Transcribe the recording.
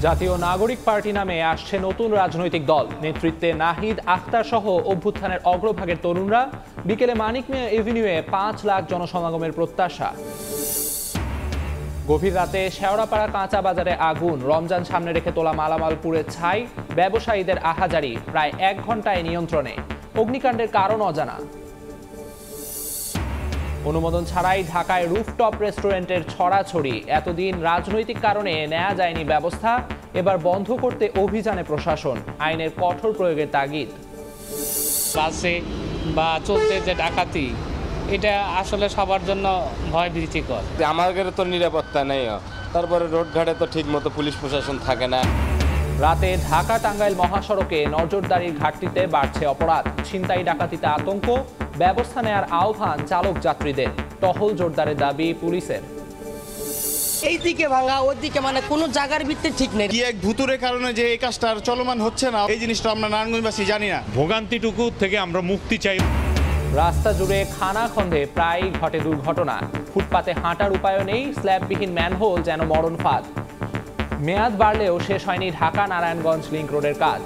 জাতীয় নাগরিক পার্টি নামে আসছে নতুন রাজনৈতিক দল। নেতৃত্বে নাহিদ আখতার সহ অভ্যুত্থানের অগ্রভাগের তরুণরা। বিকেলে মানিক মিয়া এভিনিউয়ে 5 লাখ জনসমাগমের প্রত্যাশা। গভীর রাতে শেওড়াপাড়া কাঁচা বাজারে আগুন, রমজান সামনে রেখে তোলা মালামাল পুড়ে ছাই, ব্যবসায়ীদের আহাজারি, প্রায় 1 ঘন্টায় নিয়ন্ত্রণে। অগ্নিকাণ্ডের কারণ অজানা। অনুমোদন ছাড়াই ঢাকায় রুফটপ রেস্টুরেন্টের ছড়াছড়ি। এতদিন রাজনৈতিক কারণে নেওয়া যায়নি ব্যবস্থা, এবার বন্ধ করতে অভিযানে প্রশাসন। আইনের কঠোর প্রয়োগের তাগিদ। বাসে বা চলতে যে ডাকাতি, এটা আসলে সবার জন্য ভয় ভীতিকর। আমাদের তো নিরাপত্তা নেই, তারপরে রোডঘাটে তো ঠিক মতো পুলিশ প্রশাসন থাকে না। রাতে ঢাকা টাঙ্গাইল মহাসড়কে নজরদারির ঘাটতিতে বাড়ছে অপরাধ। ছিনতাই ডাকাতিতে আতঙ্ক, ব্যবস্থা নেয়ার আহ্বান চালক যাত্রীদের। টহল জোরদারের দাবি পুলিশের। এই দিকে ভাঙা ওই দিকে, মানে কোনো জায়গার ভিত্তি ঠিক নেই। কি এক ভুতুরের কারণে যে এই কাজটা আর চলমান হচ্ছে না, এই জিনিসটা আমরা নারায়ণগঞ্জবাসী জানি না। ভোগান্তিটুকু থেকে আমরা মুক্তি চাই। রাস্তা জুড়ে খানাখন্দে প্রায়ই ঘটে দুর্ঘটনা। ফুটপাতে হাঁটার উপায়ও নেই, স্ল্যাববিহীন ম্যানহোল যেন মরণ ফাঁদ। মেয়াদ বাড়লেও শেষ হয়নি ঢাকা নারায়ণগঞ্জ লিংক রোডের কাজ।